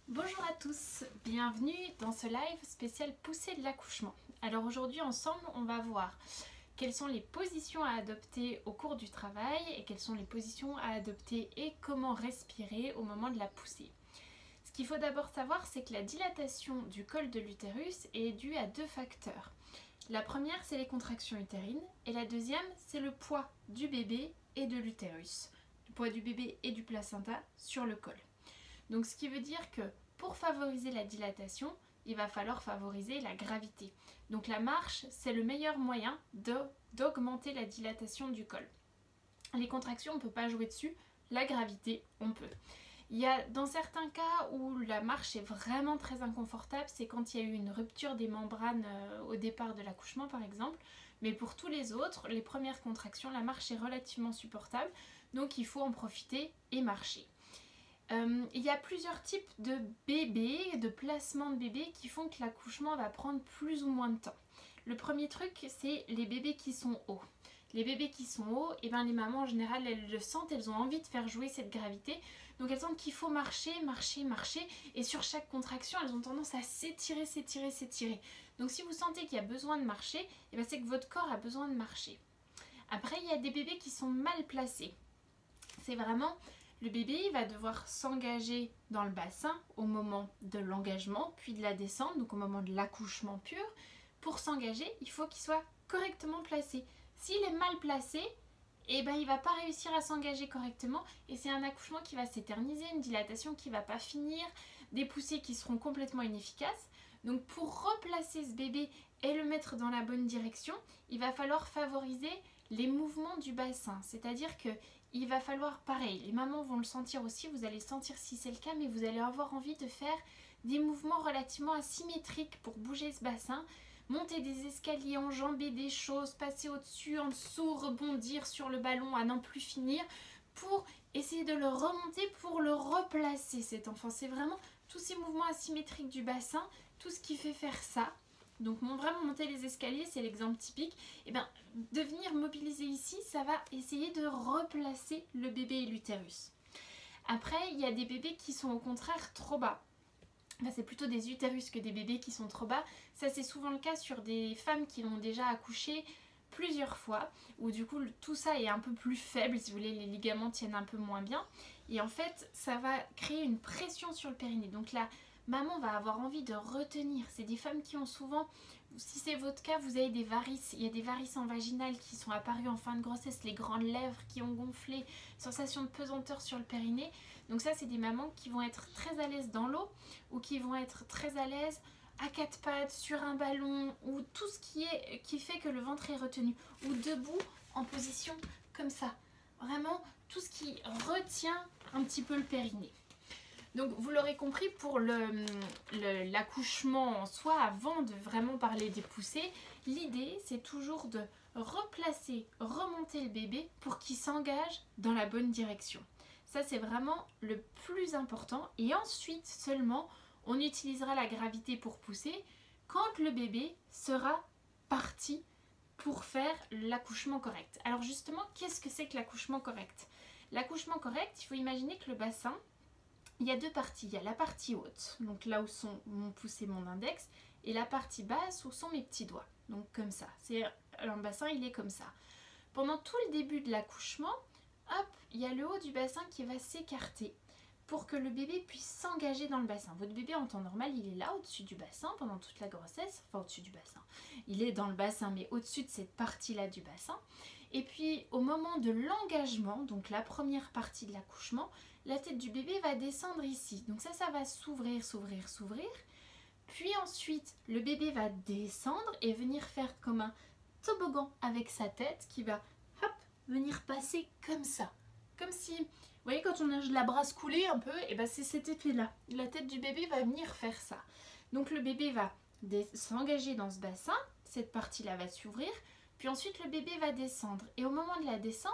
Bonjour à tous, bienvenue dans ce live spécial poussée de l'accouchement. Alors aujourd'hui ensemble on va voir quelles sont les positions à adopter au cours du travail et quelles sont les positions à adopter et comment respirer au moment de la poussée. Ce qu'il faut d'abord savoir, c'est que la dilatation du col de l'utérus est due à deux facteurs. La première, c'est les contractions utérines et la deuxième, c'est le poids du bébé et de l'utérus, le poids du bébé et du placenta sur le col. Donc ce qui veut dire que pour favoriser la dilatation, il va falloir favoriser la gravité. Donc la marche, c'est le meilleur moyen d'augmenter la dilatation du col. Les contractions, on ne peut pas jouer dessus, la gravité, on peut. Il y a dans certains cas où la marche est vraiment très inconfortable, c'est quand il y a eu une rupture des membranes au départ de l'accouchement par exemple. Mais pour tous les autres, les premières contractions, la marche est relativement supportable. Donc il faut en profiter et marcher. Il y a plusieurs types de bébés, de placements de bébés qui font que l'accouchement va prendre plus ou moins de temps. Le premier truc, c'est les bébés qui sont hauts. Les bébés qui sont hauts, et ben les mamans en général elles le sentent, elles ont envie de faire jouer cette gravité. Donc elles sentent qu'il faut marcher, marcher, marcher. Et sur chaque contraction, elles ont tendance à s'étirer, s'étirer, s'étirer. Donc si vous sentez qu'il y a besoin de marcher, et ben c'est que votre corps a besoin de marcher. Après, il y a des bébés qui sont mal placés. C'est vraiment... Le bébé il va devoir s'engager dans le bassin au moment de l'engagement, puis de la descente, donc au moment de l'accouchement pur. Pour s'engager, il faut qu'il soit correctement placé. S'il est mal placé, eh ben, il ne va pas réussir à s'engager correctement et c'est un accouchement qui va s'éterniser, une dilatation qui ne va pas finir, des poussées qui seront complètement inefficaces. Donc pour replacer ce bébé et le mettre dans la bonne direction, il va falloir favoriser les mouvements du bassin, c'est-à-dire que il va falloir, pareil, les mamans vont le sentir aussi, vous allez sentir si c'est le cas, mais vous allez avoir envie de faire des mouvements relativement asymétriques pour bouger ce bassin, monter des escaliers, enjamber des choses, passer au-dessus, en dessous, rebondir sur le ballon à n'en plus finir, pour essayer de le remonter, pour le replacer cet enfant. C'est vraiment tous ces mouvements asymétriques du bassin, tout ce qui fait faire ça. Donc vraiment monter les escaliers, c'est l'exemple typique. Et bien, de venir mobiliser ici, ça va essayer de replacer le bébé et l'utérus. Après, il y a des bébés qui sont au contraire trop bas. Enfin, c'est plutôt des utérus que des bébés qui sont trop bas. Ça, c'est souvent le cas sur des femmes qui ont déjà accouché plusieurs fois, où du coup tout ça est un peu plus faible, si vous voulez, les ligaments tiennent un peu moins bien. Et en fait, ça va créer une pression sur le périnée. Donc là, maman va avoir envie de retenir. C'est des femmes qui ont souvent, si c'est votre cas, vous avez des varices. Il y a des varices en vaginale qui sont apparues en fin de grossesse, les grandes lèvres qui ont gonflé, sensation de pesanteur sur le périnée. Donc ça, c'est des mamans qui vont être très à l'aise dans l'eau ou qui vont être très à l'aise à quatre pattes, sur un ballon, ou tout ce qui fait que le ventre est retenu, ou debout en position comme ça. Vraiment, tout ce qui retient un petit peu le périnée. Donc vous l'aurez compris, pour l'accouchement en soi, avant de vraiment parler des poussées, l'idée c'est toujours de replacer, remonter le bébé pour qu'il s'engage dans la bonne direction. Ça c'est vraiment le plus important. Et ensuite seulement, on utilisera la gravité pour pousser quand le bébé sera parti pour faire l'accouchement correct. Alors justement, qu'est-ce que c'est que l'accouchement correct? L'accouchement correct, il faut imaginer que le bassin, il y a deux parties. Il y a la partie haute, donc là où sont mon pouce et mon index, et la partie basse où sont mes petits doigts. Donc comme ça. Un bassin, il est comme ça. Pendant tout le début de l'accouchement, hop, il y a le haut du bassin qui va s'écarter pour que le bébé puisse s'engager dans le bassin. Votre bébé en temps normal, il est là au-dessus du bassin pendant toute la grossesse, enfin au-dessus du bassin. Il est dans le bassin mais au-dessus de cette partie-là du bassin. Et puis au moment de l'engagement, donc la première partie de l'accouchement, la tête du bébé va descendre ici. Donc ça va s'ouvrir, s'ouvrir, s'ouvrir. Puis ensuite, le bébé va descendre et venir faire comme un toboggan avec sa tête qui va hop, venir passer comme ça. Comme si, vous voyez, quand on a la brasse coulée un peu, et ben c'est cet effet-là. La tête du bébé va venir faire ça. Donc le bébé va s'engager dans ce bassin, cette partie-là va s'ouvrir, puis ensuite le bébé va descendre. Et au moment de la descente,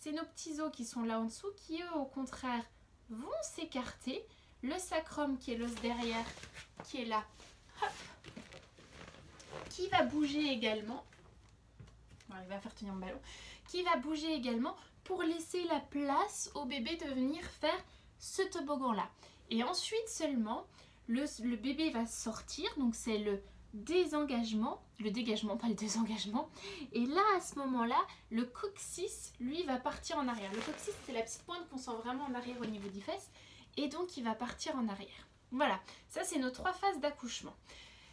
c'est nos petits os qui sont là en dessous qui, eux, au contraire, vont s'écarter. Le sacrum, qui est l'os derrière, qui est là, hop, qui va bouger également. Bon, il va faire tenir mon ballon. Qui va bouger également pour laisser la place au bébé de venir faire ce toboggan-là. Et ensuite seulement, le bébé va sortir, donc c'est le désengagement, le dégagement, pas le désengagement. Et là, à ce moment-là, le coccyx, lui, va partir en arrière. Le coccyx, c'est la petite pointe qu'on sent vraiment en arrière au niveau des fesses. Et donc, il va partir en arrière. Voilà, ça c'est nos 3 phases d'accouchement.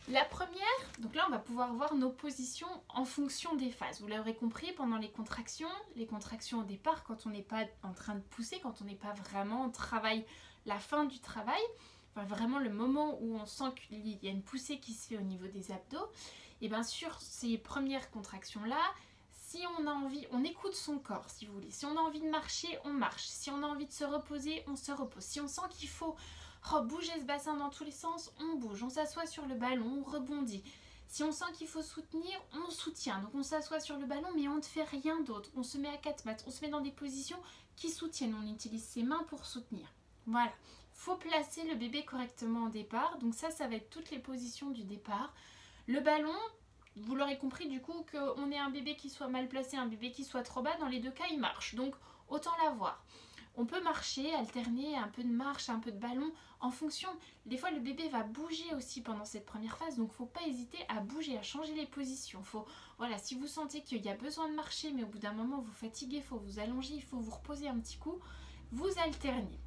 La première, donc là on va pouvoir voir nos positions en fonction des phases. Vous l'aurez compris, pendant les contractions au départ, quand on n'est pas en train de pousser, quand on n'est pas vraiment en travail, la fin du travail, enfin vraiment le moment où on sent qu'il y a une poussée qui se fait au niveau des abdos, et bien sur ces premières contractions-là, si on a envie, on écoute son corps si vous voulez. Si on a envie de marcher, on marche. Si on a envie de se reposer, on se repose. Si on sent qu'il faut bouger ce bassin dans tous les sens, on bouge, on s'assoit sur le ballon, on rebondit. Si on sent qu'il faut soutenir, on soutient. Donc on s'assoit sur le ballon, mais on ne fait rien d'autre. On se met à 4 pattes, on se met dans des positions qui soutiennent. On utilise ses mains pour soutenir. Voilà. Il faut placer le bébé correctement au départ. Donc ça va être toutes les positions du départ. Le ballon, vous l'aurez compris du coup, qu'on ait un bébé qui soit mal placé, un bébé qui soit trop bas, dans les 2 cas, il marche. Donc autant l'avoir. On peut marcher, alterner un peu de marche, un peu de ballon en fonction. Des fois, le bébé va bouger aussi pendant cette première phase, donc il ne faut pas hésiter à bouger, à changer les positions. Voilà, si vous sentez qu'il y a besoin de marcher, mais au bout d'un moment, vous fatiguez, il faut vous allonger, il faut vous reposer un petit coup, vous alternez.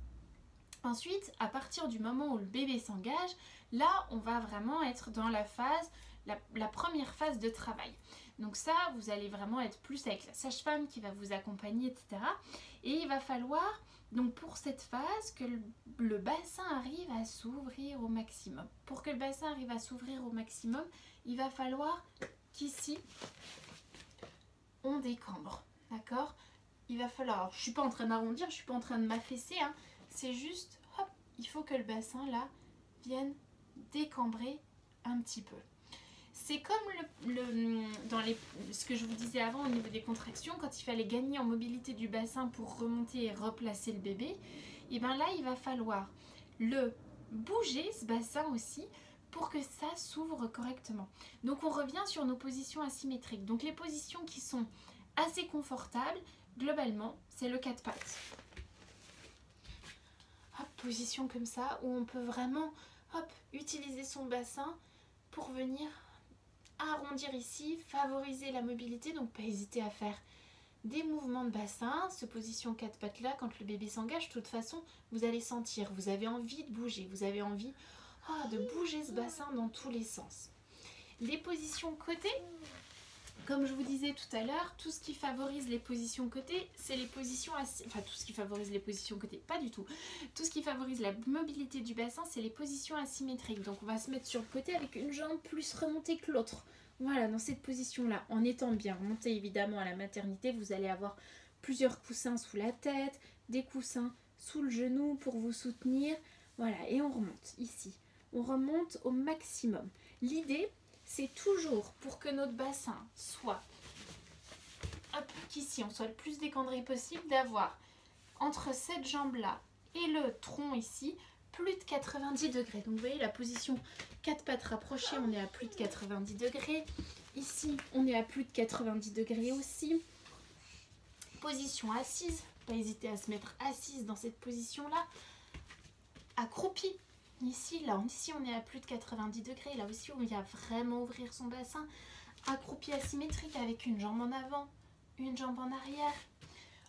Ensuite, à partir du moment où le bébé s'engage, là, on va vraiment être dans la phase, la première phase de travail. Donc ça, vous allez vraiment être plus avec la sage-femme qui va vous accompagner, etc. Et il va falloir, donc pour cette phase, que le bassin arrive à s'ouvrir au maximum. Pour que le bassin arrive à s'ouvrir au maximum, il va falloir qu'ici, on décambre. D'accord? Il va falloir, alors, je ne suis pas en train d'arrondir, je ne suis pas en train de m'affaisser, hein, c'est juste, hop, il faut que le bassin, là, vienne décambrer un petit peu. C'est comme ce que je vous disais avant au niveau des contractions, quand il fallait gagner en mobilité du bassin pour remonter et replacer le bébé, et bien là il va falloir le bouger, ce bassin aussi, pour que ça s'ouvre correctement. Donc on revient sur nos positions asymétriques. Donc les positions qui sont assez confortables, globalement, c'est le 4 pattes. Hop, position comme ça, où on peut vraiment utiliser son bassin pour venir arrondir ici, favoriser la mobilité, donc pas hésiter à faire des mouvements de bassin, ce position 4 pattes là, quand le bébé s'engage, de toute façon, vous allez sentir, vous avez envie de bouger, vous avez envie de bouger ce bassin dans tous les sens. Les positions côté, comme je vous disais tout à l'heure, tout ce qui favorise les positions côté, c'est les positions enfin tout ce qui favorise les positions côté, pas du tout. Tout ce qui favorise la mobilité du bassin, c'est les positions asymétriques. Donc on va se mettre sur le côté avec une jambe plus remontée que l'autre. Voilà, dans cette position-là, en étant bien remonté évidemment à la maternité, vous allez avoir plusieurs coussins sous la tête, des coussins sous le genou pour vous soutenir. Voilà, et on remonte ici. On remonte au maximum. L'idée, c'est toujours pour que notre bassin soit, qu'ici on soit le plus décambré possible, d'avoir entre cette jambe-là et le tronc ici, plus de 90 degrés. Donc vous voyez la position 4 pattes rapprochées, on est à plus de 90 degrés. Ici, on est à plus de 90 degrés aussi. Position assise, pas hésiter à se mettre assise dans cette position-là. Accroupi. Ici, on est à plus de 90 degrés. Là aussi, on vient vraiment ouvrir son bassin. Accroupi asymétrique avec une jambe en avant, une jambe en arrière.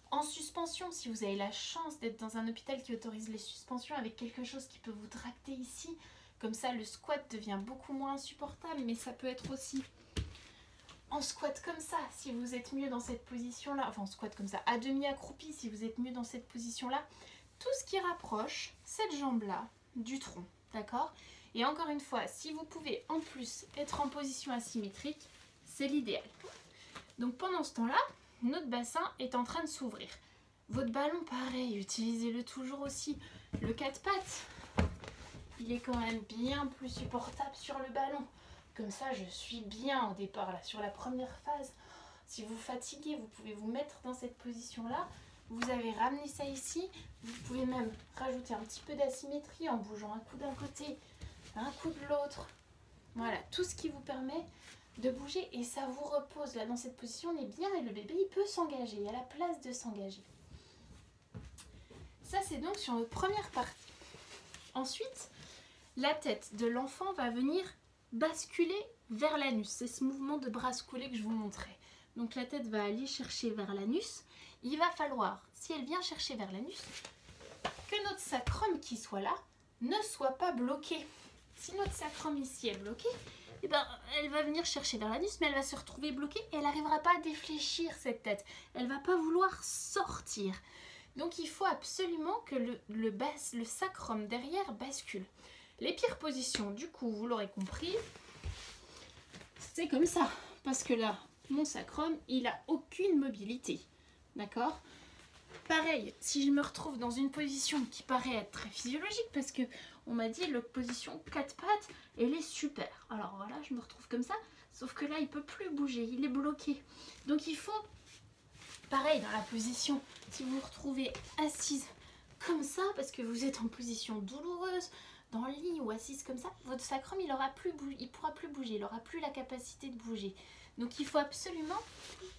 En suspension, si vous avez la chance d'être dans un hôpital qui autorise les suspensions avec quelque chose qui peut vous tracter ici, comme ça le squat devient beaucoup moins insupportable, mais ça peut être aussi en squat comme ça, si vous êtes mieux dans cette position-là, enfin en squat comme ça, à demi accroupi, si vous êtes mieux dans cette position-là, tout ce qui rapproche cette jambe-là du tronc, d'accord? Et encore une fois, si vous pouvez en plus être en position asymétrique, c'est l'idéal. Donc pendant ce temps-là, notre bassin est en train de s'ouvrir. Votre ballon, pareil, utilisez-le toujours aussi. Le 4 pattes, il est quand même bien plus supportable sur le ballon. Comme ça, je suis bien au départ, là, sur la première phase. Si vous fatiguez, vous pouvez vous mettre dans cette position-là. Vous avez ramené ça ici. Vous pouvez même rajouter un petit peu d'asymétrie en bougeant un coup d'un côté, un coup de l'autre. Voilà, tout ce qui vous permet de bouger et ça vous repose. Là, dans cette position, on est bien et le bébé, il peut s'engager. Il y a la place de s'engager. Ça, c'est donc sur notre première partie. Ensuite, la tête de l'enfant va venir basculer vers l'anus. C'est ce mouvement de bras coulé que je vous montrais. Donc la tête va aller chercher vers l'anus. Il va falloir, si elle vient chercher vers l'anus, que notre sacrum qui soit là ne soit pas bloqué. Si notre sacrum ici est bloqué, eh ben, elle va venir chercher vers l'anus, mais elle va se retrouver bloquée et elle n'arrivera pas à défléchir cette tête. Elle ne va pas vouloir sortir. Donc il faut absolument que le sacrum derrière bascule. Les pires positions, du coup, vous l'aurez compris, c'est comme ça. Parce que là, mon sacrum, il n'a aucune mobilité. D'accord? Pareil, si je me retrouve dans une position qui paraît être très physiologique, parce que on m'a dit la position 4 pattes, elle est super. Alors voilà, je me retrouve comme ça, sauf que là, il ne peut plus bouger, il est bloqué. Donc il faut, pareil, dans la position, si vous vous retrouvez assise comme ça, parce que vous êtes en position douloureuse, dans le lit ou assise comme ça, votre sacrum, il pourra plus bouger, il n'aura plus la capacité de bouger. Donc il faut absolument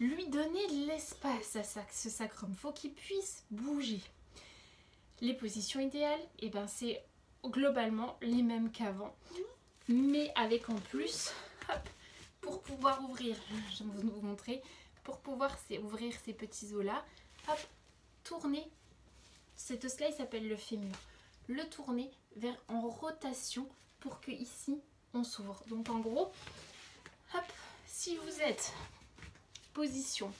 lui donner de l'espace à ce sacrum. Il faut qu'il puisse bouger. Les positions idéales, eh ben, c'est globalement les mêmes qu'avant. Mais avec en plus, hop, pour pouvoir ouvrir, je vais vous montrer, pour pouvoir ouvrir ces petits os-là, hop, tourner. Cet os-là, il s'appelle le fémur. Le tourner en rotation pour que ici, on s'ouvre. Donc en gros, hop, si vous êtes position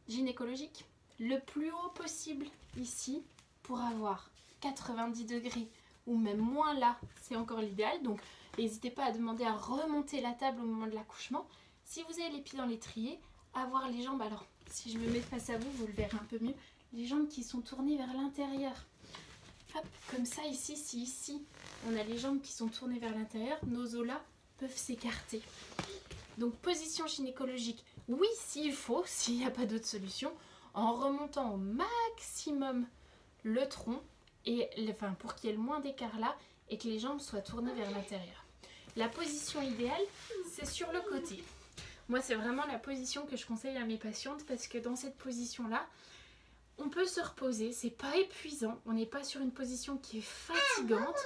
gynécologique, le plus haut possible ici pour avoir 90 degrés ou même moins là, c'est encore l'idéal. Donc n'hésitez pas à demander à remonter la table au moment de l'accouchement. Si vous avez les pieds dans l'étrier, avoir les jambes, alors si je me mets face à vous, vous le verrez un peu mieux, les jambes qui sont tournées vers l'intérieur. Hop, comme ça ici, si ici on a les jambes qui sont tournées vers l'intérieur, nos os là peuvent s'écarter. Donc position gynécologique, oui s'il faut, s'il n'y a pas d'autre solution, en remontant au maximum le tronc, et pour qu'il y ait le moins d'écart là, et que les jambes soient tournées vers l'intérieur. La position idéale, c'est sur le côté. Moi c'est vraiment la position que je conseille à mes patientes, parce que dans cette position là, on peut se reposer, c'est pas épuisant, on n'est pas sur une position qui est fatigante,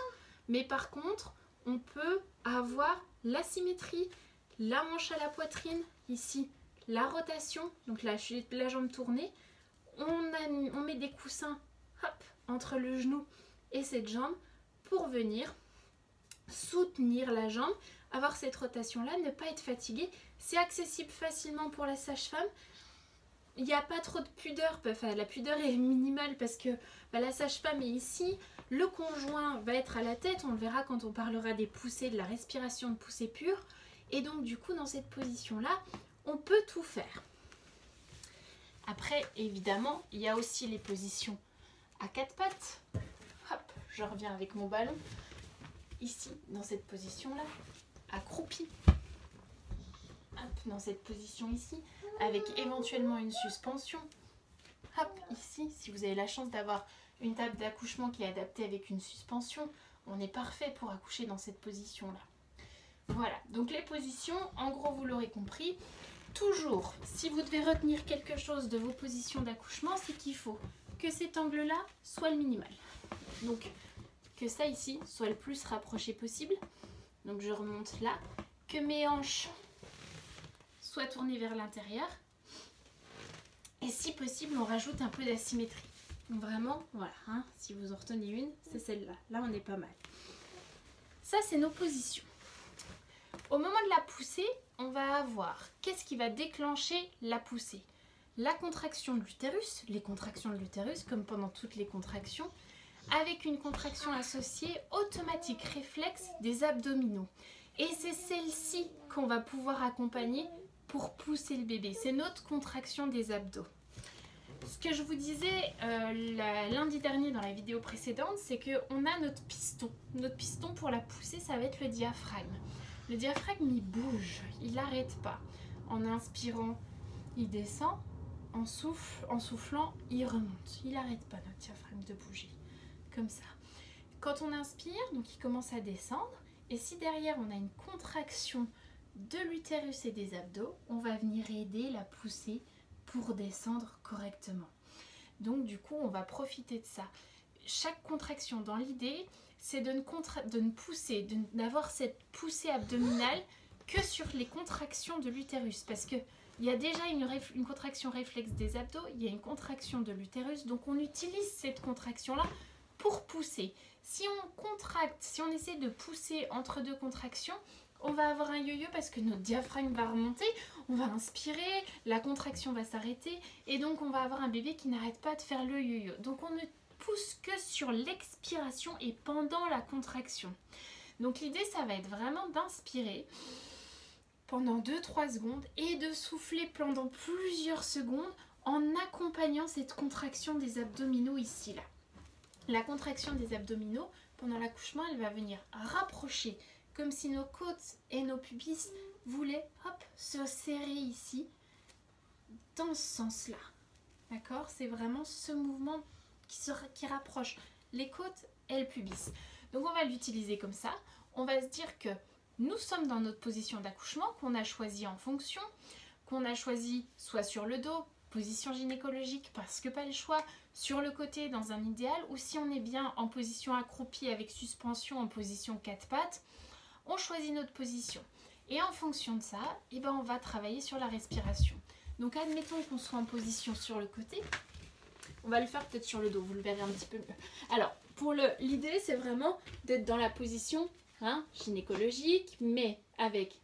mais par contre, on peut avoir la symétrie, la hanche à la poitrine, ici, la rotation, donc là, la jambe tournée, on met des coussins, hop, entre le genou et cette jambe pour venir soutenir la jambe, avoir cette rotation-là, ne pas être fatigué. C'est accessible facilement pour la sage-femme. Il n'y a pas trop de pudeur, enfin la pudeur est minimale parce que la sage-femme est ici, le conjoint va être à la tête, on le verra quand on parlera des poussées, de la respiration de poussée pure. Et donc du coup dans cette position-là, on peut tout faire. Après évidemment, il y a aussi les positions à 4 pattes. Hop, je reviens avec mon ballon. Ici, dans cette position-là, accroupi. Hop, dans cette position ici, avec éventuellement une suspension. Hop, ici, si vous avez la chance d'avoir une table d'accouchement qui est adaptée avec une suspension, on est parfait pour accoucher dans cette position-là. Voilà, donc les positions, en gros, vous l'aurez compris. Toujours, si vous devez retenir quelque chose de vos positions d'accouchement, c'est qu'il faut que cet angle-là soit le minimal. Donc, que ça ici soit le plus rapproché possible. Donc, je remonte là. Que mes hanches soient tournées vers l'intérieur. Et si possible, on rajoute un peu d'asymétrie. Donc vraiment, voilà, hein, si vous en retenez une, c'est celle-là. Là, on est pas mal. Ça, c'est nos positions. Au moment de la poussée, on va avoir, qu'est-ce qui va déclencher la poussée? La contraction de l'utérus, les contractions de l'utérus, comme pendant toutes les contractions, avec une contraction associée automatique, réflexe des abdominaux. Et c'est celle-ci qu'on va pouvoir accompagner pour pousser le bébé. C'est notre contraction des abdos. Ce que je vous disais lundi dernier dans la vidéo précédente, c'est qu'on a notre piston. Notre piston pour la pousser, ça va être le diaphragme. Le diaphragme, il bouge, il n'arrête pas. En inspirant, il descend. En soufflant, il remonte. Il n'arrête pas notre diaphragme de bouger. Comme ça. Quand on inspire, donc il commence à descendre. Et si derrière, on a une contraction de l'utérus et des abdos, on va venir aider la poussée pour descendre correctement. Donc du coup, on va profiter de ça. chaque contraction, dans l'idée, c'est de ne pousser, d'avoir cette poussée abdominale que sur les contractions de l'utérus. Parce qu'il y a déjà une contraction réflexe des abdos, il y a une contraction de l'utérus. Donc on utilise cette contraction-là pour pousser. Si on contracte, si on essaie de pousser entre deux contractions, on va avoir un yo-yo parce que notre diaphragme va remonter, on va inspirer, la contraction va s'arrêter et donc on va avoir un bébé qui n'arrête pas de faire le yo-yo. Donc on ne pousse que sur l'expiration et pendant la contraction. Donc l'idée, ça va être vraiment d'inspirer pendant 2-3 secondes et de souffler pendant plusieurs secondes en accompagnant cette contraction des abdominaux ici, là. La contraction des abdominaux, pendant l'accouchement, elle va venir rapprocher, comme si nos côtes et nos pubis voulaient se serrer ici, dans ce sens-là. D'accord? C'est vraiment ce mouvement qui rapproche les côtes et le pubis. Donc on va l'utiliser comme ça. On va se dire que nous sommes dans notre position d'accouchement qu'on a choisie en fonction, qu'on a choisi soit sur le dos, position gynécologique parce que pas le choix, sur le côté dans un idéal, ou si on est bien en position accroupie avec suspension en position 4 pattes, on choisit notre position. Et en fonction de ça, on va travailler sur la respiration. Donc admettons qu'on soit en position sur le côté. On va le faire peut-être sur le dos, vous le verrez un petit peu mieux. Alors, pour l'idée, c'est vraiment d'être dans la position gynécologique, mais avec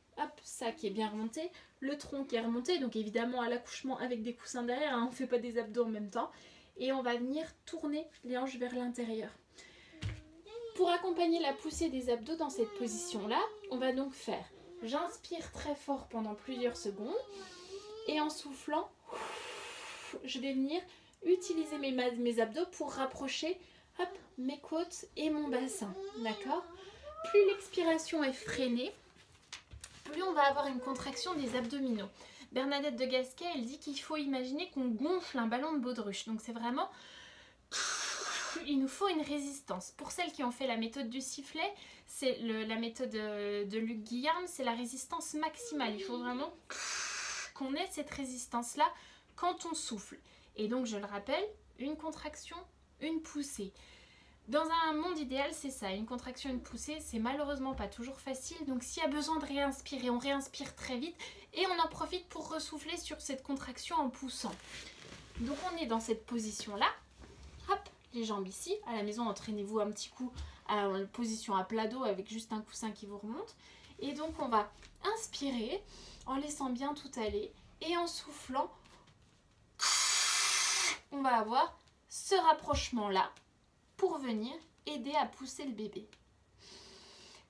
ça qui est bien remonté, le tronc qui est remonté, donc évidemment à l'accouchement avec des coussins derrière, on ne fait pas des abdos en même temps, et on va venir tourner les hanches vers l'intérieur. Pour accompagner la poussée des abdos dans cette position-là, on va donc faire, j'inspire très fort pendant plusieurs secondes, et en soufflant, je vais venir utiliser mes abdos pour rapprocher mes côtes et mon bassin, d'accord? Plus l'expiration est freinée, plus on va avoir une contraction des abdominaux. Bernadette de Gasquet, elle dit qu'il faut imaginer qu'on gonfle un ballon de baudruche. Donc c'est vraiment... Il nous faut une résistance. Pour celles qui ont fait la méthode du sifflet, c'est la méthode de Luc Guillarme, c'est la résistance maximale. Il faut vraiment qu'on ait cette résistance-là quand on souffle. Et donc je le rappelle, une contraction, une poussée. Dans un monde idéal, c'est ça, une contraction, une poussée, c'est malheureusement pas toujours facile. Donc s'il y a besoin de réinspirer, on réinspire très vite et on en profite pour ressouffler sur cette contraction en poussant. Donc on est dans cette position-là. Hop, les jambes ici. À la maison, entraînez-vous un petit coup à une position à plat dos avec juste un coussin qui vous remonte. Et donc on va inspirer en laissant bien tout aller et en soufflant, on va avoir ce rapprochement-là pour venir aider à pousser le bébé.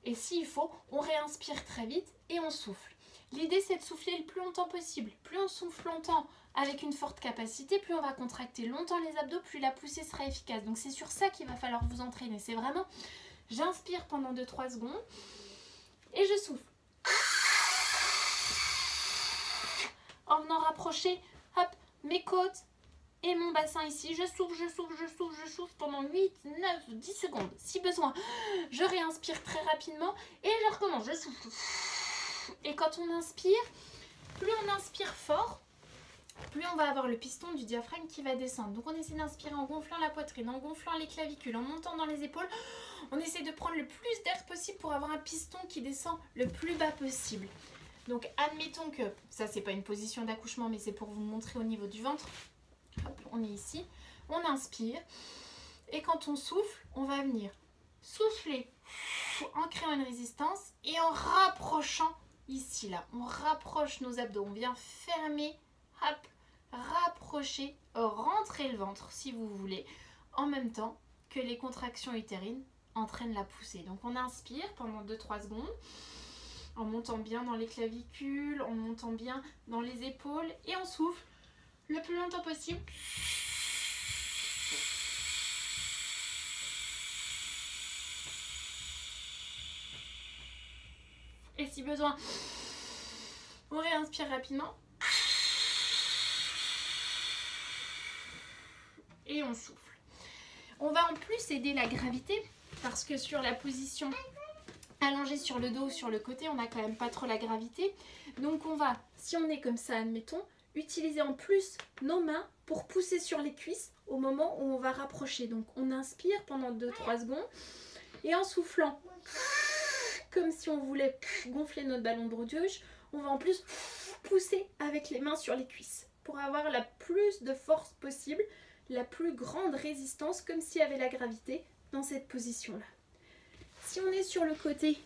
Et s'il faut, on réinspire très vite et on souffle. L'idée, c'est de souffler le plus longtemps possible. Plus on souffle longtemps avec une forte capacité, plus on va contracter longtemps les abdos, plus la poussée sera efficace. Donc c'est sur ça qu'il va falloir vous entraîner. C'est vraiment, j'inspire pendant 2-3 secondes et je souffle. En venant rapprocher, mes côtes et mon bassin ici, je souffle pendant 8, 9, 10 secondes. Si besoin, je réinspire très rapidement et je recommence, je souffle. Et quand on inspire, plus on inspire fort, plus on va avoir le piston du diaphragme qui va descendre. Donc on essaie d'inspirer en gonflant la poitrine, en gonflant les clavicules, en montant dans les épaules. On essaie de prendre le plus d'air possible pour avoir un piston qui descend le plus bas possible. Donc admettons que, ça c'est pas une position d'accouchement mais c'est pour vous montrer au niveau du ventre. Hop, on est ici, on inspire et quand on souffle, on va venir souffler en créant une résistance et en rapprochant ici là. On rapproche nos abdos, on vient fermer, hop, rapprocher, rentrer le ventre si vous voulez, en même temps que les contractions utérines entraînent la poussée. Donc on inspire pendant 2-3 secondes en montant bien dans les clavicules, en montant bien dans les épaules et on souffle le plus longtemps possible. Et si besoin, on réinspire rapidement. Et on souffle. On va en plus aider la gravité parce que sur la position allongée sur le dos ou sur le côté, on n'a quand même pas trop la gravité. Donc on va, si on est comme ça, admettons, utiliser en plus nos mains pour pousser sur les cuisses au moment où on va rapprocher. Donc on inspire pendant 2-3 secondes et en soufflant, comme si on voulait gonfler notre ballon de baudruche, on va en plus pousser avec les mains sur les cuisses pour avoir la plus de force possible, la plus grande résistance, comme s'il y avait la gravité dans cette position-là. Si on est sur le côté,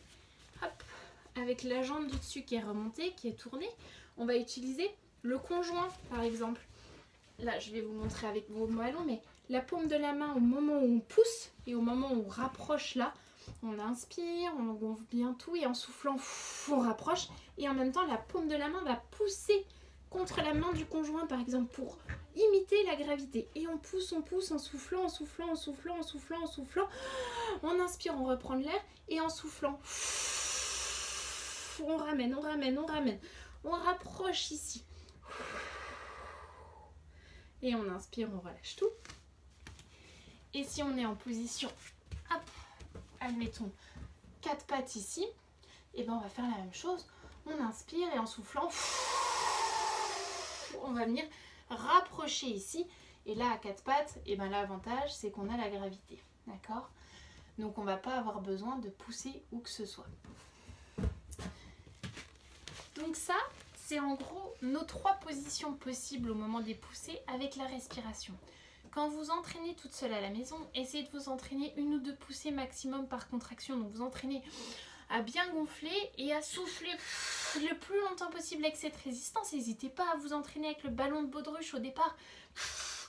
hop, avec la jambe du dessus qui est remontée, qui est tournée, on va utiliser le conjoint par exemple. Là, je vais vous montrer avec vos ballons, mais la paume de la main au moment où on pousse et au moment où on rapproche là, on inspire, on gonfle bien tout et en soufflant, on rapproche. Et en même temps, la paume de la main va pousser contre la main du conjoint par exemple pour imiter la gravité. Et on pousse en soufflant, en soufflant, en soufflant, en soufflant, en soufflant. On inspire, on reprend de l'air et en soufflant, on ramène, on ramène, on ramène. On rapproche ici. Et on inspire, on relâche tout. Et si on est en position, hop, admettons 4 pattes ici, et ben on va faire la même chose. On inspire et en soufflant, on va venir rapprocher ici. Et là à 4 pattes, et ben l'avantage c'est qu'on a la gravité, d'accord? Donc on ne va pas avoir besoin de pousser où que ce soit. Donc ça, c'est en gros nos 3 positions possibles au moment des poussées avec la respiration. Quand vous entraînez toute seule à la maison, essayez de vous entraîner 1 ou 2 poussées maximum par contraction. Donc vous entraînez à bien gonfler et à souffler le plus longtemps possible avec cette résistance. N'hésitez pas à vous entraîner avec le ballon de baudruche au départ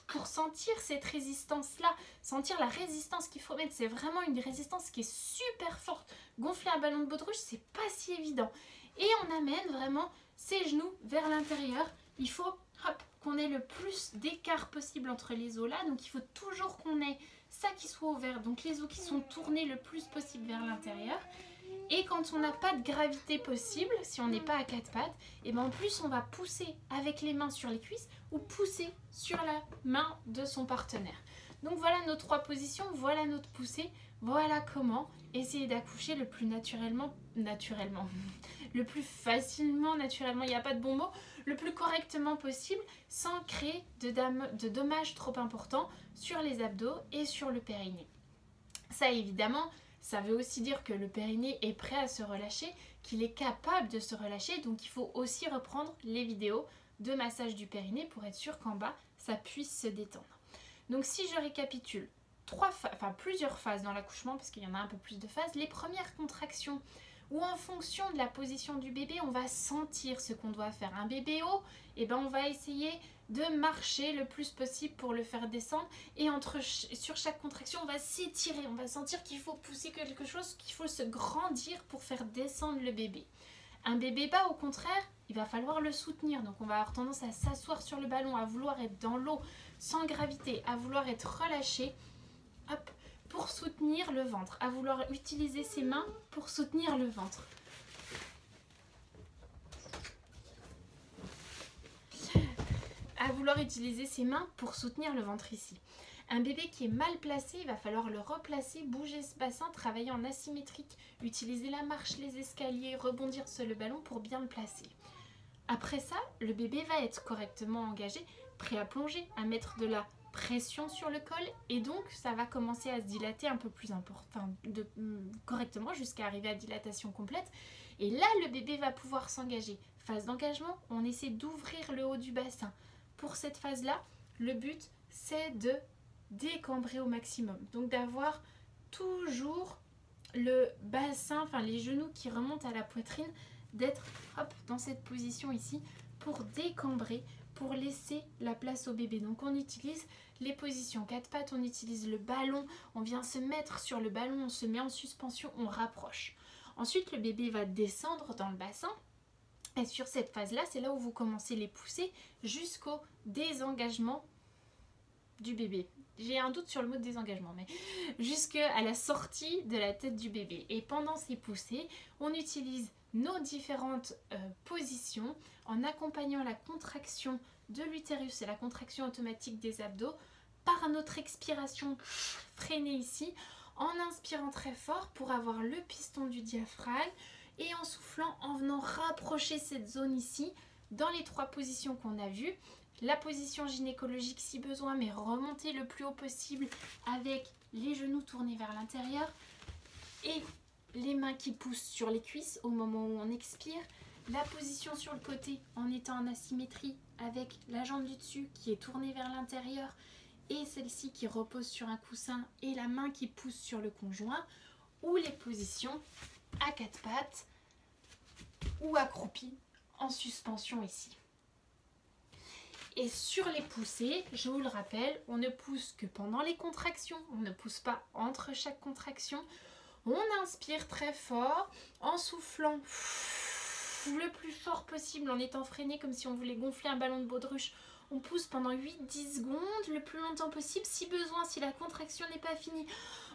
pour sentir cette résistance-là, sentir la résistance qu'il faut mettre. C'est vraiment une résistance qui est super forte. Gonfler un ballon de baudruche, c'est pas si évident. Et on amène vraiment ses genoux vers l'intérieur. Il faut qu'on ait le plus d'écart possible entre les os là. Donc il faut toujours qu'on ait ça qui soit ouvert. Donc les os qui sont tournés le plus possible vers l'intérieur. Et quand on n'a pas de gravité possible, si on n'est pas à 4 pattes, et ben en plus on va pousser avec les mains sur les cuisses ou pousser sur la main de son partenaire. Donc voilà nos 3 positions, voilà notre poussée, voilà comment essayer d'accoucher le plus naturellement, le plus facilement naturellement, il n'y a pas de bon mot, le plus correctement possible sans créer de dommages trop importants sur les abdos et sur le périnée. Ça évidemment, ça veut aussi dire que le périnée est prêt à se relâcher, qu'il est capable de se relâcher, donc il faut aussi reprendre les vidéos de massage du périnée pour être sûr qu'en bas, ça puisse se détendre. Donc si je récapitule, plusieurs phases dans l'accouchement, parce qu'il y en a un peu plus de phases, les premières contractions, où en fonction de la position du bébé, on va sentir ce qu'on doit faire. Un bébé haut, et ben on va essayer de marcher le plus possible pour le faire descendre. Et sur chaque contraction, on va s'étirer. On va sentir qu'il faut pousser quelque chose, qu'il faut se grandir pour faire descendre le bébé. Un bébé bas, au contraire, il va falloir le soutenir. Donc on va avoir tendance à s'asseoir sur le ballon, à vouloir être dans l'eau sans gravité, à vouloir être relâché. Hop, pour soutenir le ventre, à vouloir utiliser ses mains pour soutenir le ventre. À vouloir utiliser ses mains pour soutenir le ventre ici. Un bébé qui est mal placé, il va falloir le replacer, bouger ce bassin, travailler en asymétrique, utiliser la marche, les escaliers, rebondir sur le ballon pour bien le placer. Après ça, le bébé va être correctement engagé, prêt à plonger, à mettre de la pression sur le col et donc ça va commencer à se dilater un peu plus correctement jusqu'à arriver à dilatation complète. Et là, le bébé va pouvoir s'engager. Phase d'engagement, on essaie d'ouvrir le haut du bassin. Pour cette phase-là, le but, c'est de décambrer au maximum. Donc d'avoir toujours le bassin, les genoux qui remontent à la poitrine, d'être dans cette position ici pour décambrer, pour laisser la place au bébé. Donc on utilise les positions 4 pattes, on utilise le ballon, on vient se mettre sur le ballon, on se met en suspension, on rapproche. Ensuite, le bébé va descendre dans le bassin. Et sur cette phase-là, c'est là où vous commencez les poussées jusqu'au désengagement du bébé. J'ai un doute sur le mot désengagement, mais jusqu'à la sortie de la tête du bébé. Et pendant ces poussées, on utilise nos différentes positions en accompagnant la contraction de l'utérus et la contraction automatique des abdos par notre expiration freinée ici, en inspirant très fort pour avoir le piston du diaphragme et en soufflant, en venant rapprocher cette zone ici dans les 3 positions qu'on a vues. la position gynécologique si besoin, mais remonter le plus haut possible avec les genoux tournés vers l'intérieur et les mains qui poussent sur les cuisses au moment où on expire. La position sur le côté en étant en asymétrie avec la jambe du dessus qui est tournée vers l'intérieur et celle-ci qui repose sur un coussin et la main qui pousse sur le conjoint, ou les positions à quatre pattes ou accroupies en suspension ici. Et sur les poussées, je vous le rappelle, on ne pousse que pendant les contractions, on ne pousse pas entre chaque contraction. On inspire très fort en soufflant le plus fort possible en étant freiné comme si on voulait gonfler un ballon de baudruche. On pousse pendant 8-10 secondes, le plus longtemps possible. Si besoin, si la contraction n'est pas finie,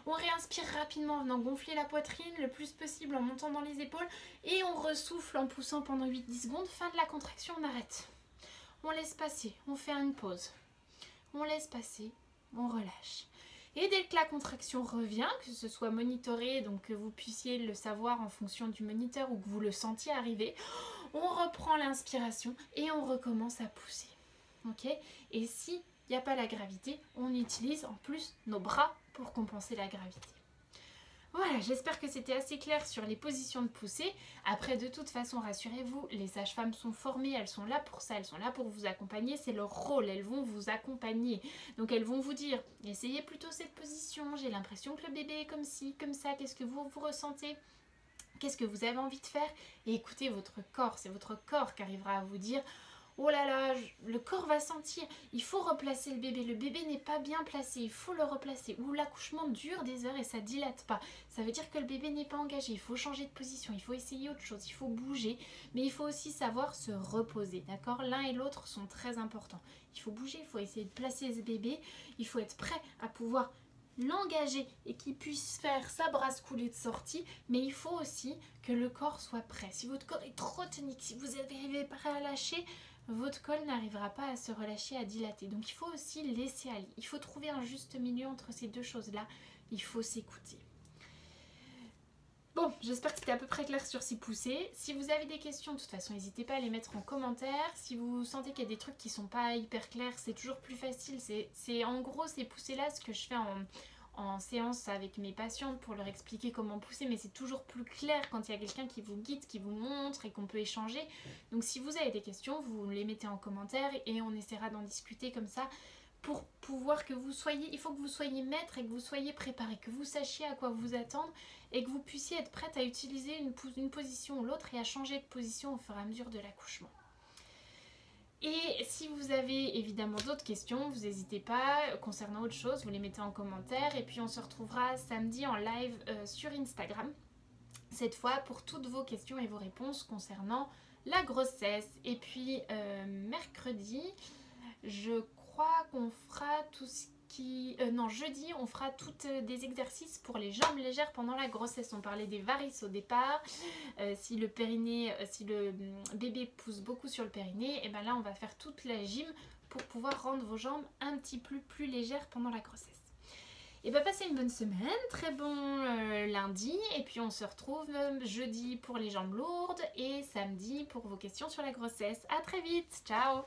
on réinspire rapidement en venant gonfler la poitrine le plus possible en montant dans les épaules. Et on ressouffle en poussant pendant 8-10 secondes. Fin de la contraction, on arrête. On laisse passer, on fait une pause. On laisse passer, on relâche. Et dès que la contraction revient, que ce soit monitoré, donc que vous puissiez le savoir en fonction du moniteur ou que vous le sentiez arriver, on reprend l'inspiration et on recommence à pousser. Ok ? Et s'il n'y a pas la gravité, on utilise en plus nos bras pour compenser la gravité. Voilà, j'espère que c'était assez clair sur les positions de poussée. Après, de toute façon, rassurez-vous, les sages-femmes sont formées, elles sont là pour ça, elles sont là pour vous accompagner, c'est leur rôle, elles vont vous accompagner. Donc elles vont vous dire, essayez plutôt cette position, j'ai l'impression que le bébé est comme ci, comme ça, qu'est-ce que vous ressentez ? Qu'est-ce que vous avez envie de faire ? Et écoutez votre corps, c'est votre corps qui arrivera à vous dire, oh là là, le corps va sentir, il faut replacer le bébé n'est pas bien placé, il faut le replacer. Ou l'accouchement dure des heures et ça dilate pas. Ça veut dire que le bébé n'est pas engagé, il faut changer de position, il faut essayer autre chose, il faut bouger. Mais il faut aussi savoir se reposer, d'accord ? L'un et l'autre sont très importants. Il faut bouger, il faut essayer de placer ce bébé, il faut être prêt à pouvoir l'engager et qu'il puisse faire sa brasse coulée de sortie, mais il faut aussi que le corps soit prêt. Si votre corps est trop tonique, si vous n'arrivez pas à lâcher, votre col n'arrivera pas à se relâcher, à dilater. Donc il faut aussi laisser aller. Il faut trouver un juste milieu entre ces deux choses-là. Il faut s'écouter. Bon, j'espère que c'était à peu près clair sur ces poussées. Si vous avez des questions, de toute façon, n'hésitez pas à les mettre en commentaire. Si vous sentez qu'il y a des trucs qui sont pas hyper clairs, c'est toujours plus facile. C'est en gros ces poussées-là, ce que je fais en séance avec mes patientes pour leur expliquer comment pousser, mais c'est toujours plus clair quand il y a quelqu'un qui vous guide, qui vous montre et qu'on peut échanger. Donc si vous avez des questions, vous les mettez en commentaire et on essaiera d'en discuter comme ça pour pouvoir que vous soyez, il faut que vous soyez maître et que vous soyez préparé, que vous sachiez à quoi vous attendre et que vous puissiez être prête à utiliser une position ou l'autre et à changer de position au fur et à mesure de l'accouchement. Et si vous avez évidemment d'autres questions, vous n'hésitez pas, concernant autre chose, vous les mettez en commentaire. Et puis on se retrouvera samedi en live sur Instagram, cette fois pour toutes vos questions et vos réponses concernant la grossesse. Et puis mercredi, je crois qu'on fera tout ce qui... non, jeudi, on fera toutes des exercices pour les jambes légères pendant la grossesse. On parlait des varices au départ. Si le périnée, si le bébé pousse beaucoup sur le périnée, et ben là, on va faire toute la gym pour pouvoir rendre vos jambes un petit peu plus légères pendant la grossesse. Et bien, passez une bonne semaine, très bon lundi. Et puis, on se retrouve jeudi pour les jambes lourdes et samedi pour vos questions sur la grossesse. À très vite, ciao!